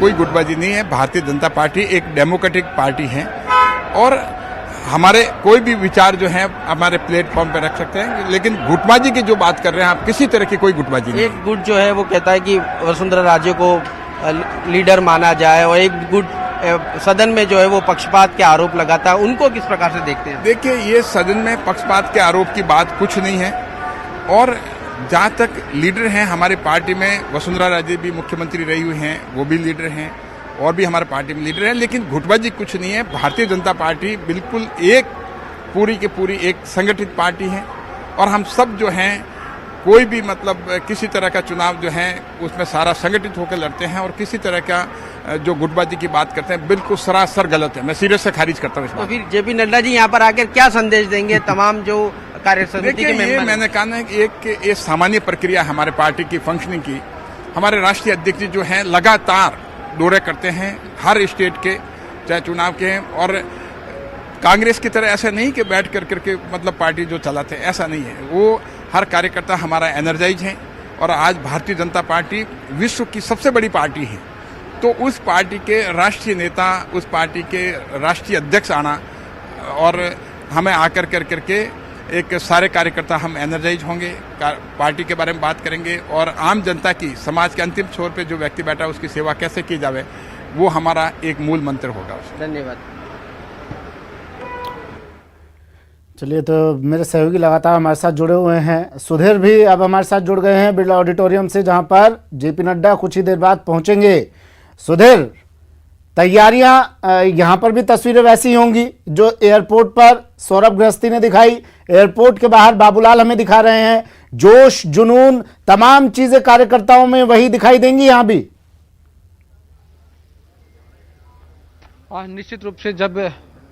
कोई गुटबाजी नहीं है। भारतीय जनता पार्टी एक डेमोक्रेटिक पार्टी है और हमारे कोई भी विचार जो है हमारे प्लेटफॉर्म पे रख सकते हैं, लेकिन गुटबाजी की जो बात कर रहे हैं आप, किसी तरह की कोई गुटबाजी नहीं। एक गुट जो है वो कहता है कि वसुंधरा राजे को लीडर माना जाए और एक गुट सदन में जो है वो पक्षपात के आरोप लगाता है, उनको किस प्रकार से देखते हैं? देखिए, ये सदन में पक्षपात के आरोप की बात कुछ नहीं है और जहां तक लीडर हैं हमारी पार्टी में, वसुंधरा राजे भी मुख्यमंत्री रही हुई हैं, वो भी लीडर हैं और भी हमारे पार्टी में लीडर हैं, लेकिन गुटबाजी कुछ नहीं है। भारतीय जनता पार्टी बिल्कुल एक पूरी की पूरी एक संगठित पार्टी है और हम सब जो हैं कोई भी मतलब किसी तरह का चुनाव जो है उसमें सारा संगठित होकर लड़ते हैं और किसी तरह का जो गुटबाजी की बात करते हैं बिल्कुल सरासर गलत है। मैं सीरियस से खारिज करता हूँ इस बात। तो फिर जेपी नड्डा जी यहाँ पर आकर क्या संदेश देंगे तमाम जो कार्य समिति के मेंबर? मैंने कहा ना कि एक सामान्य प्रक्रिया हमारे पार्टी की फंक्शनिंग की। हमारे राष्ट्रीय अध्यक्ष जी जो हैं लगातार दौरे करते हैं हर स्टेट के, चाहे चुनाव के हैं, और कांग्रेस की तरह ऐसा नहीं कि बैठ करके मतलब पार्टी जो चलाते हैं, ऐसा नहीं है। वो हर कार्यकर्ता हमारा एनर्जाइज है और आज भारतीय जनता पार्टी विश्व की सबसे बड़ी पार्टी है, तो उस पार्टी के राष्ट्रीय नेता, उस पार्टी के राष्ट्रीय अध्यक्ष आना और हमें आकर करके एक सारे कार्यकर्ता हम एनर्जाइज होंगे, पार्टी के बारे में बात करेंगे और आम जनता की, समाज के अंतिम छोर पे जो व्यक्ति बैठा है उसकी सेवा कैसे की जावे, वो हमारा एक मूल मंत्र होगा। धन्यवाद। चलिए, तो मेरे सहयोगी लगातार हमारे साथ जुड़े हुए हैं। सुधीर भी अब हमारे साथ जुड़ गए हैं बिरला ऑडिटोरियम से, जहां पर जेपी नड्डा कुछ ही देर बाद पहुंचेंगे। सुधीर, तैयारियां यहां पर भी तस्वीरें वैसी होंगी जो एयरपोर्ट पर सौरभ गृहस्थी ने दिखाई, एयरपोर्ट के बाहर बाबूलाल हमें दिखा रहे हैं, जोश जुनून तमाम चीजें कार्यकर्ताओं में वही दिखाई देंगी यहां भी? निश्चित रूप से जब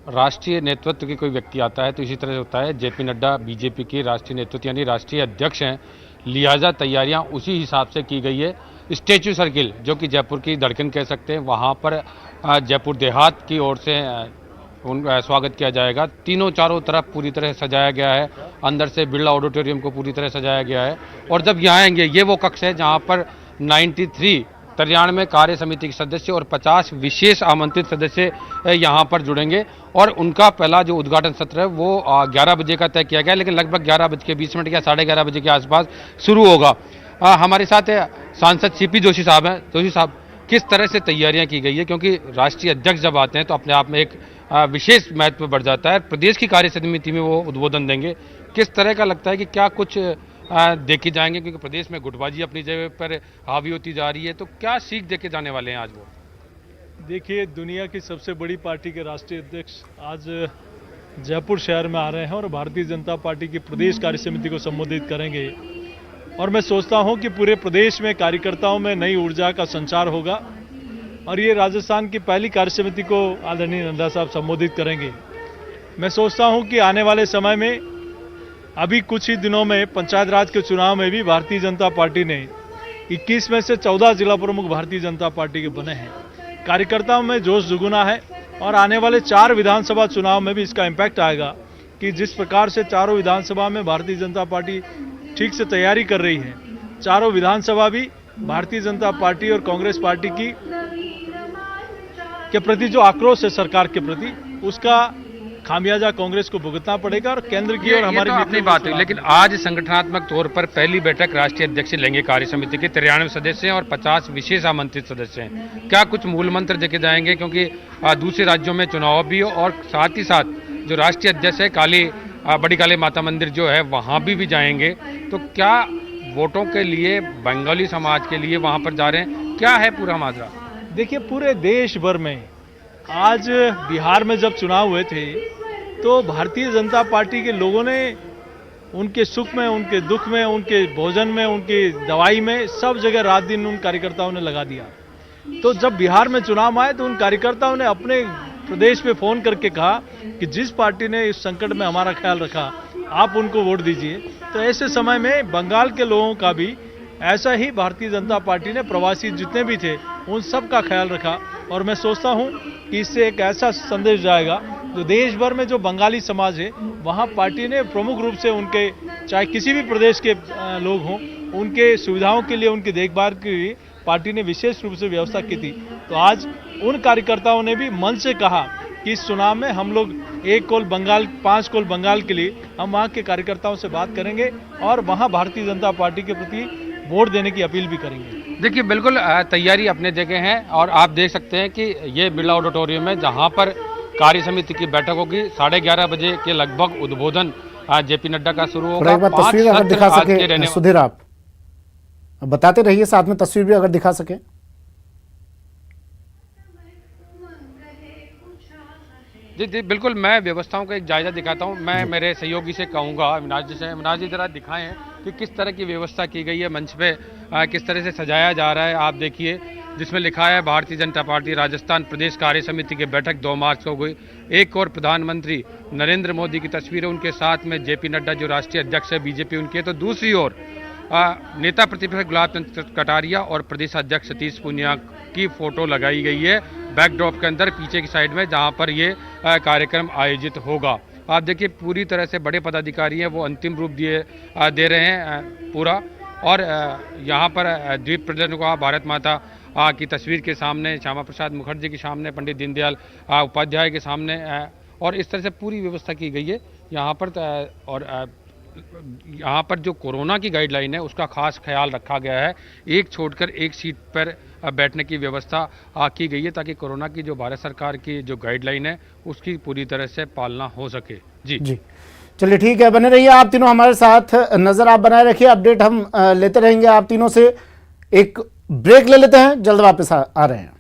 राष्ट्रीय नेतृत्व के कोई व्यक्ति आता है तो इसी तरह होता है। जेपी नड्डा बीजेपी के राष्ट्रीय नेतृत्व यानी राष्ट्रीय अध्यक्ष हैं, लिहाजा तैयारियां उसी हिसाब से की गई है। स्टैच्यू सर्किल, जो कि जयपुर की धड़कन कह सकते हैं, वहां पर जयपुर देहात की ओर से स्वागत किया जाएगा। तीनों चारों तरफ पूरी तरह सजाया गया है, अंदर से बिरला ऑडिटोरियम को पूरी तरह सजाया गया है। और जब यहाँ आएंगे, ये वो कक्ष है जहाँ पर 93 कार्य समिति के सदस्य और 50 विशेष आमंत्रित सदस्य यहाँ पर जुड़ेंगे और उनका पहला जो उद्घाटन सत्र है वो 11 बजे का तय किया गया, लेकिन लगभग 11:20 या 11:30 बजे के आसपास शुरू होगा। हमारे साथ सांसद सीपी जोशी साहब हैं। जोशी साहब, किस तरह से तैयारियां की गई है, क्योंकि राष्ट्रीय अध्यक्ष जब आते हैं तो अपने आप में एक विशेष महत्व बढ़ जाता है। प्रदेश की कार्य समिति में वो उद्बोधन देंगे, किस तरह का लगता है कि क्या कुछ देखे जाएंगे, क्योंकि प्रदेश में गुटबाजी अपनी जगह पर हावी होती जा रही है, तो क्या सीख देके जाने वाले हैं आज वो? देखिए, दुनिया की सबसे बड़ी पार्टी के राष्ट्रीय अध्यक्ष आज जयपुर शहर में आ रहे हैं और भारतीय जनता पार्टी की प्रदेश कार्य समिति को संबोधित करेंगे और मैं सोचता हूं कि पूरे प्रदेश में कार्यकर्ताओं में नई ऊर्जा का संचार होगा और ये राजस्थान की पहली कार्य समिति को आदरणीय नड्डा साहब संबोधित करेंगे। मैं सोचता हूं कि आने वाले समय में, अभी कुछ ही दिनों में पंचायत राज के चुनाव में भी भारतीय जनता पार्टी ने 21 में से 14 जिला प्रमुख भारतीय जनता पार्टी के बने हैं। कार्यकर्ताओं में जोश दुगुना है और आने वाले 4 विधानसभा चुनाव में भी इसका इम्पैक्ट आएगा कि जिस प्रकार से चारों विधानसभा में भारतीय जनता पार्टी ठीक से तैयारी कर रही है, चारों विधानसभा भी भारतीय जनता पार्टी और कांग्रेस पार्टी के प्रति जो आक्रोश है सरकार के प्रति, उसका खामियाजा कांग्रेस को भुगतना पड़ेगा और केंद्र की और हमारी अपनी बात हुई। लेकिन आज संगठनात्मक तौर पर पहली बैठक राष्ट्रीय अध्यक्ष लेंगे कार्य समिति के, 93 सदस्य हैं और 50 विशेष आमंत्रित सदस्य हैं। क्या कुछ मूल मंत्र देके जाएंगे, क्योंकि दूसरे राज्यों में चुनाव भी हो और साथ ही साथ जो राष्ट्रीय अध्यक्ष है बड़ी काली माता मंदिर जो है वहां भी जाएंगे, तो क्या वोटों के लिए, बंगाली समाज के लिए वहां पर जा रहे हैं, क्या है पूरा माजरा? देखिए, पूरे देश भर में आज बिहार में जब चुनाव हुए थे तो भारतीय जनता पार्टी के लोगों ने उनके सुख में, उनके दुख में, उनके भोजन में, उनकी दवाई में, सब जगह रात दिन उन कार्यकर्ताओं ने लगा दिया। तो जब बिहार में चुनाव आए तो उन कार्यकर्ताओं ने अपने प्रदेश पे फोन करके कहा कि जिस पार्टी ने इस संकट में हमारा ख्याल रखा, आप उनको वोट दीजिए। तो ऐसे समय में बंगाल के लोगों का भी ऐसा ही भारतीय जनता पार्टी ने, प्रवासी जितने भी थे उन सब का ख्याल रखा और मैं सोचता हूं कि इससे एक ऐसा संदेश जाएगा जो देश भर में जो बंगाली समाज है वहां पार्टी ने प्रमुख रूप से उनके, चाहे किसी भी प्रदेश के लोग हों, उनके सुविधाओं के लिए, उनकी देखभाल के लिए पार्टी ने विशेष रूप से व्यवस्था की थी। तो आज उन कार्यकर्ताओं ने भी मन से कहा कि इस चुनाव में हम लोग 1 कोल बंगाल 5 कोल बंगाल के लिए हम वहाँ के कार्यकर्ताओं से बात करेंगे और वहाँ भारतीय जनता पार्टी के प्रति वोट देने की अपील भी करेंगे। देखिए बिल्कुल तैयारी अपने जगह है और आप देख सकते हैं कि ये बिरला ऑडिटोरियम है जहां पर कार्य समिति की बैठक होगी। 11:30 बजे के लगभग उद्बोधन जेपी नड्डा का शुरू होगा। एक बार तस्वीर अगर दिखा सके सुधीर, आप बताते रहिए, साथ में तस्वीर भी अगर दिखा सके। जी जी बिल्कुल, मैं व्यवस्थाओं का एक जायजा दिखाता हूं। मैं मेरे सहयोगी से कहूंगा, अविनाश जी से, अविनाश जी जरा दिखाएं कि किस तरह की व्यवस्था की गई है, मंच पे किस तरह से सजाया जा रहा है। आप देखिए जिसमें लिखा है भारतीय जनता पार्टी राजस्थान प्रदेश कार्य समिति की बैठक 2 मार्च को हुई। एक और प्रधानमंत्री नरेंद्र मोदी की तस्वीर है, उनके साथ में जेपी नड्डा जो राष्ट्रीय अध्यक्ष है बीजेपी उनके, तो दूसरी ओर नेता प्रतिपक्ष गुलाब चंद कटारिया और प्रदेश अध्यक्ष सतीश पूनिया की फोटो लगाई गई है बैकड्रॉप के अंदर पीछे की साइड में, जहां पर ये कार्यक्रम आयोजित होगा। आप देखिए पूरी तरह से बड़े पदाधिकारी हैं, वो अंतिम रूप दे रहे हैं पूरा। और यहाँ पर द्वीप प्रदर्शन को भारत माता की तस्वीर के सामने, श्यामा प्रसाद मुखर्जी के सामने, पंडित दीनदयाल उपाध्याय के सामने, और इस तरह से पूरी व्यवस्था की गई है यहाँ पर। और यहाँ पर जो कोरोना की गाइडलाइन है उसका खास ख्याल रखा गया है। एक छोड़कर एक सीट पर बैठने की व्यवस्था की गई है ताकि कोरोना की जो भारत सरकार की जो गाइडलाइन है उसकी पूरी तरह से पालना हो सके। जी जी, चलिए ठीक है, बने रहिए आप तीनों हमारे साथ, नजर आप बनाए रखिए, अपडेट हम लेते रहेंगे आप तीनों से। एक ब्रेक ले लेते हैं, जल्द वापस आ रहे हैं।